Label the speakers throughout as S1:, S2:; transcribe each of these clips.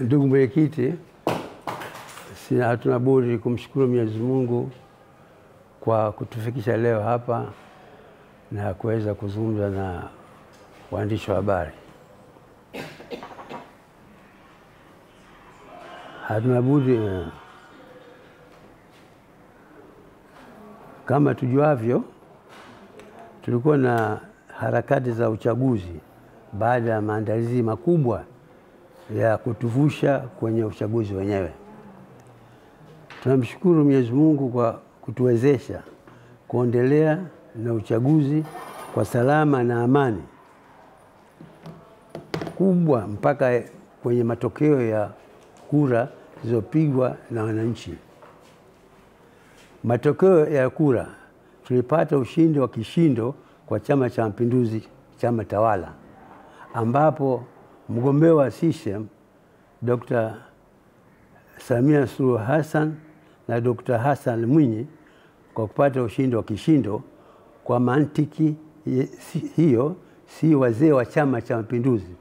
S1: Ndugu mwenyekiti, hatuna budi kumshukuru Mwenyezi Mungu kwa kutufikisha leo hapa na kuweza kuzungumza na waandishi wa habari. Hatuna budi, kama tujuavyo, tulikuwa na harakati za uchaguzi baada ya maandalizi makubwa ya kutuvusha kwenye uchaguzi wenyewe. Tunamshukuru Mwenyezi Mungu kwa kutuwezesha kuendelea na uchaguzi kwa salama na amani kubwa mpaka kwenye matokeo ya kura zilizopigwa na wananchi. Matokeo ya kura, tulipata ushindi wa kishindo kwa Chama cha Mapinduzi, chama tawala, ambapo mgombea wa CCM Dr. Samia Suluhu Hassan na Dr. Hassan Mwinyi kwa kupata ushindi wa kishindo. Kwa mantiki hiyo, si wazee wa Chama cha Mapinduzi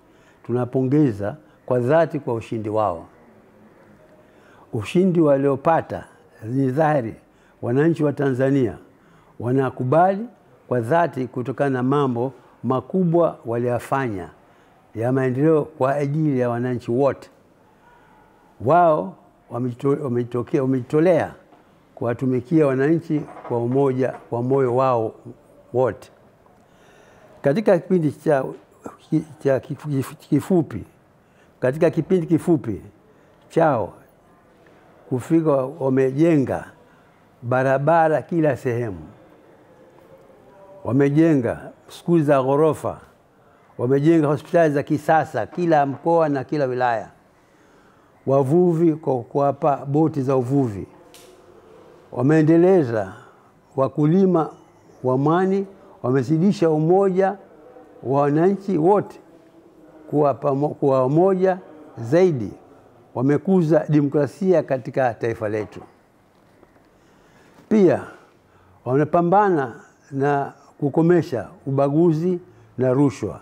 S1: tunapongeza kwa dhati kwa ushindi wao. Ushindi waliopata ni dhahiri wananchi wa Tanzania wanakubali kwa dhati kutokana na mambo makubwa waliyofanya ya maendeleo kwa ajili ya wananchi wote. Wao wamejitolea kuwatumikia wananchi kwa umoja, kwa moyo wao wote. Katika kipindi kifupi chao kufika, wamejenga barabara kila sehemu, wamejenga skuli za ghorofa, wamejenga hospitali za kisasa kila mkoa na kila wilaya, wavuvi kwa kuwapa boti za uvuvi, wameendeleza wakulima wa mwani, wamezidisha umoja wa wananchi wote kuwa umoja zaidi, wamekuza demokrasia katika taifa letu. Pia wanapambana na kukomesha ubaguzi na rushwa.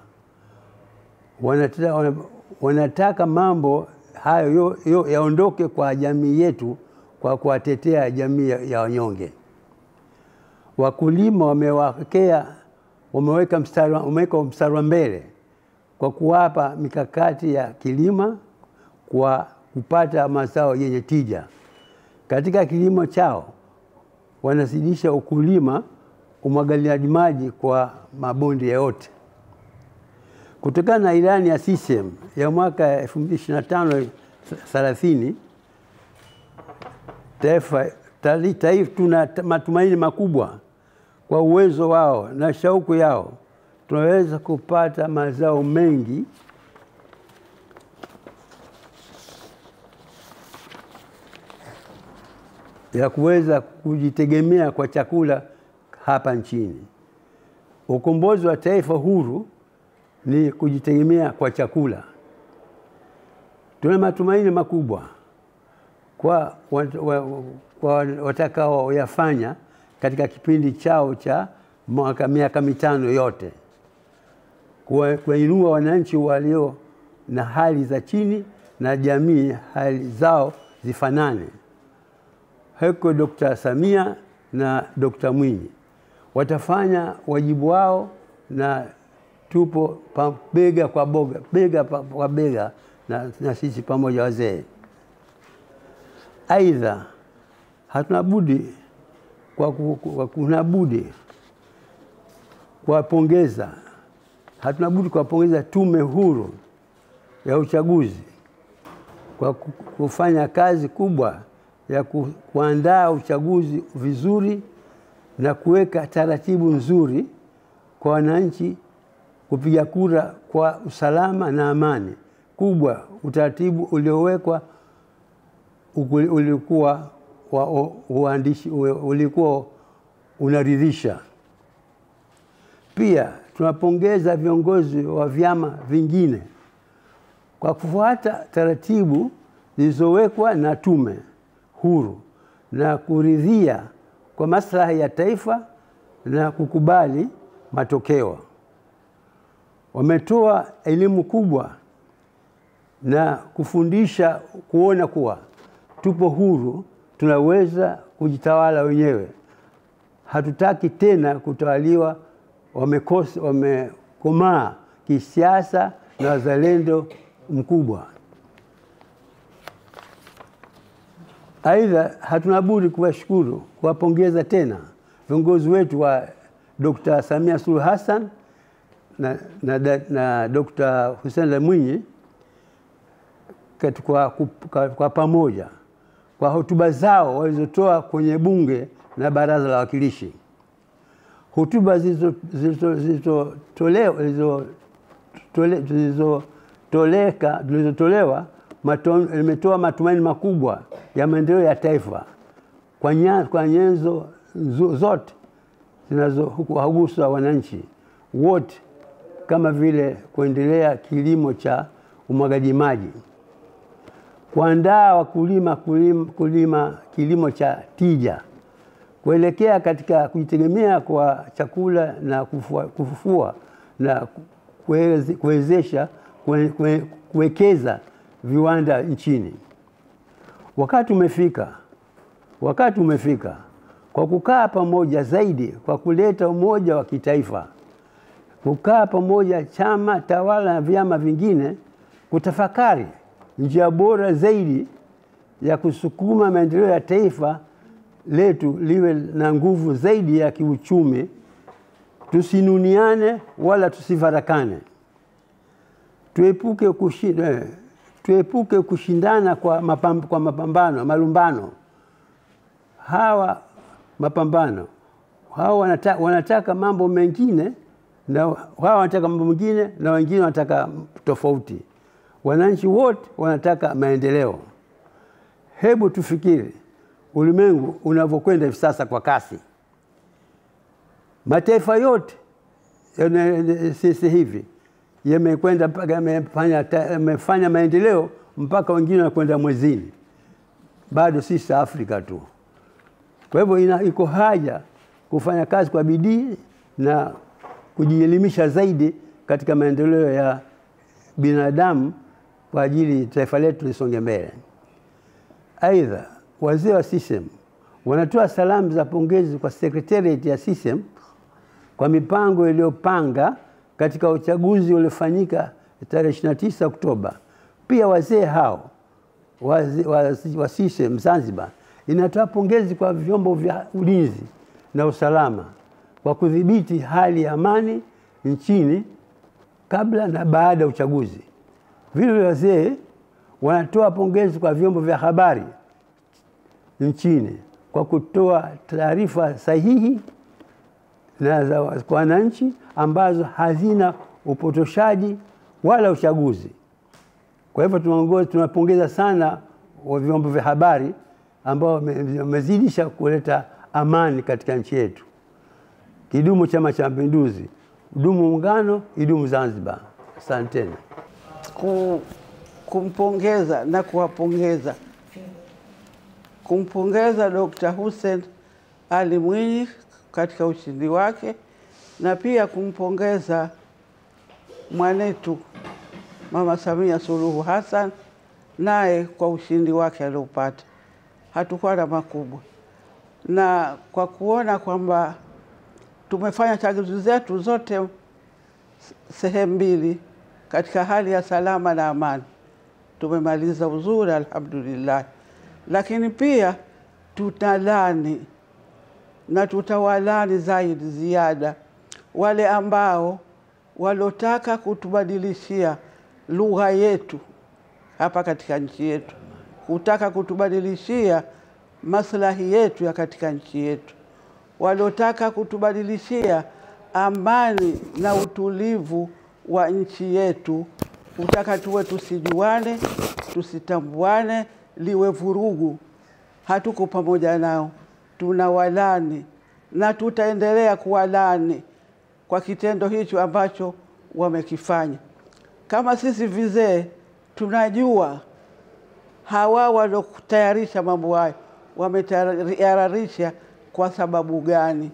S1: Wanataka mambo hayo yaondoke kwa jamii yetu kwa kuwatetea jamii ya wanyonge. Wakulima wameweka mstari wa mbele kwa kuwapa mikakati ya kilima kwa kupata mazao yenye tija. Katika kilimo chao wanazidisha ukulima, umwagiliaji maji kwa mabonde yote. Kutokana na ilani ya CCM ya mwaka 2025-30, taifa tuna matumaini makubwa kwa uwezo wao na shauku yao tunaweza kupata mazao mengi ya kuweza kujitegemea kwa chakula hapa nchini. Ukombozi wa taifa huru ni kujitegemea kwa chakula. Tuna matumaini makubwa kwa watakao yafanya katika kipindi chao cha miaka mitano yote, kuinua wananchi walio na hali za chini na jamii hali zao zifanane. Heko Dr. Samia na Dr. Mwinyi watafanya wajibu wao, na tupo bega kwa bega na sisi pamoja wazee. Aidha, hatuna budi kuwapongeza Tume Huru ya Uchaguzi kwa kufanya kazi kubwa ya kuandaa uchaguzi vizuri na kuweka taratibu nzuri kwa wananchi kupiga kura kwa usalama na amani kubwa. Utaratibu uliowekwa ulikuwa unaridhisha. Pia tunapongeza viongozi wa vyama vingine kwa kufuata taratibu zilizowekwa na Tume Huru na kuridhia kwa maslahi ya taifa na kukubali matokeo. Wametoa elimu kubwa na kufundisha kuona kuwa tupo huru, tunaweza kujitawala wenyewe. Hatutaki tena kutawaliwa wamekomaa kisiasa na wazalendo mkubwa. Aidha, hatuna budi kuwashukuru, kuwapongeza tena viongozi wetu wa Dr. Samia Suluhu Hassan na Dr. Hussein Ali Mwinyi kwa pamoja kwa hotuba zao walizotoa kwenye bunge na baraza la wawakilishi. Hotuba zilizotolewa imetoa matumaini makubwa ya maendeleo ya taifa kwa nyenzo zote zinazohusu wananchi wote, kama vile kuendelea kilimo cha umwagaji maji, kuandaa wakulima kilimo cha tija, kuelekea katika kujitegemea kwa chakula na kufufua na kuwezesha kuwekeza viwanda nchini. Wakati umefika kwa kukaa pamoja zaidi, kwa kuleta umoja wa kitaifa, kukaa pamoja chama tawala na vyama vingine, kutafakari njia bora zaidi ya kusukuma maendeleo ya taifa letu liwe na nguvu zaidi ya kiuchumi. Tusinuniane wala tusifarakane. Tuepuke kushindana kwa malumbano. Hawa wanataka mambo mengine na wengine wanataka tofauti. Wananchi wote wanataka maendeleo. Hebu tufikiri ulimwengu unavyokwenda hivi sasa kwa kasi. Mataifa yote sisi hivi yamekwenda mpaka yamefanya maendeleo mpaka wengine wanakwenda mwezini. Bado sisi Afrika tu. Kwa hivyo iko haja kufanya kazi kwa bidii na kujielimisha zaidi katika maendeleo ya binadamu kwa ajili taifa letu lisonge mbele. Aidha, wazee wa CCM wanatoa salamu za pongezi kwa Secretariat ya CCM kwa mipango iliyopanga katika uchaguzi uliofanyika tarehe 29 Oktoba. Pia wazee hao wa CCM Zanzibar inatoa pongezi kwa vyombo vya ulinzi na usalama kwa kudhibiti hali ya amani nchini kabla na baada ya uchaguzi. Vile wazee wanatoa pongezi kwa vyombo vya habari nchini kwa kutoa taarifa sahihi na kwa wananchi ambazo hazina upotoshaji wala uchaguzi. Kwa hivyo tunapongeza sana wa vyombo vya habari ambao wamezidisha kuleta amani katika nchi yetu. Kidumu Chama cha Mapinduzi, idumu Muungano, idumu Zanzibar. Asanteni.
S2: Kumpongeza na kuwapongeza. Kumpongeza Dr. Hussein Ali Mwinyi katika ushindi wake, na pia kumpongeza mwanetu Mama Samia Suluhu Hassan naye kwa ushindi wake aliopata. Hatukuwa na makubwa, na kwa kuona kwamba tumefanya chaguzi zetu zote sehemu mbili katika hali ya salama na amani, tumemaliza uzuri alhamdulillah. Lakini pia tutalani na tutawalani zaidi ziada wale ambao walotaka kutubadilishia lugha yetu hapa katika nchi yetu, kutaka kutubadilishia maslahi yetu ya katika nchi yetu, walotaka kutubadilishia amani na utulivu wa nchi yetu, kutaka tuwe tusijuane, tusitambuane, liwe vurugu. Hatuko pamoja nao, tunawalani na tutaendelea kuwalani kwa kitendo hicho ambacho wamekifanya. Kama sisi vizee tunajua hawa waliotayarisha mambo hayo wametayarisha kwa sababu gani.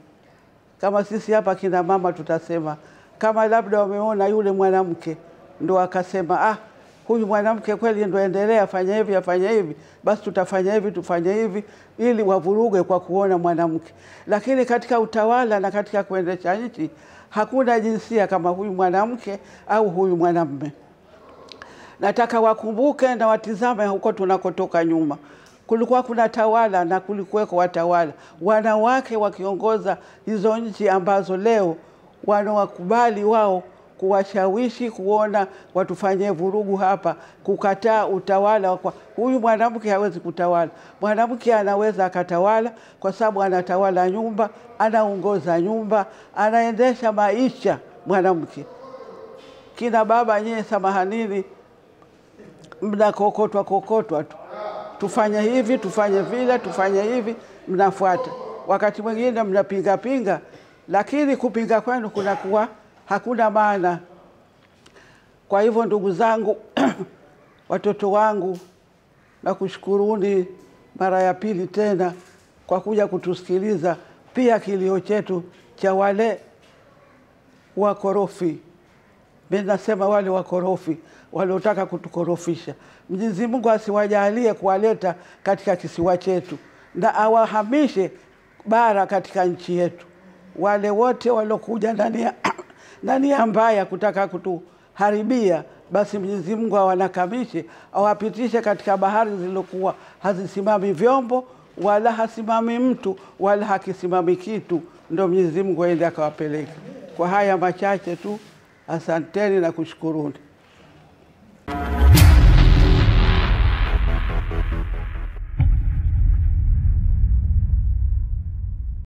S2: Kama sisi hapa kina mama tutasema, kama labda wameona yule mwanamke ndo akasema huyu mwanamke kweli ndio endelea fanya hivi afanya hivi, basi tutafanya hivi tufanye hivi, ili wavuruge kwa kuona mwanamke. Lakini katika utawala na katika kuendesha nchi hakuna jinsia kama huyu mwanamke au huyu mwanamume. Nataka wakumbuke na watizame huko tunakotoka nyuma. Kulikuwa kuna tawala na kulikuweko watawala, wanawake wakiongoza hizo nchi ambazo leo wanawakubali wao kuwashawishi kuona watufanyie vurugu hapa, kukataa utawala kwa huyu mwanamke. Hawezi kutawala. Mwanamke anaweza akatawala kwa sababu anatawala nyumba, anaongoza nyumba, anaendesha maisha mwanamke. Kina baba nyewe, samahanini, mnakokotwa tu, tufanye hivi tufanye vile tufanye hivi, mnafuata. Wakati mwingine mnapinga, lakini kupinga kwenu kunakuwa hakuna maana. Kwa hivyo ndugu zangu, watoto wangu, na kushukuruni mara ya pili tena kwa kuja kutusikiliza pia kilio chetu cha wale wakorofi. Mimi nasema wale wakorofi waliotaka kutukorofisha. Mwenyezi Mungu asiwajalie kuwaleta katika kisiwa chetu na awahamishe bara katika nchi yetu. Wale wote walokuja ndani ya mbaya kutaka kutuharibia, basi Mwenyezi Mungu awanakamishe, awapitishe katika bahari zilizokuwa hazisimami vyombo wala hasimami mtu wala hakisimami kitu, ndio Mwenyezi Mungu aende akawapeleke. Kwa haya machache tu, asanteni na kushukuruni.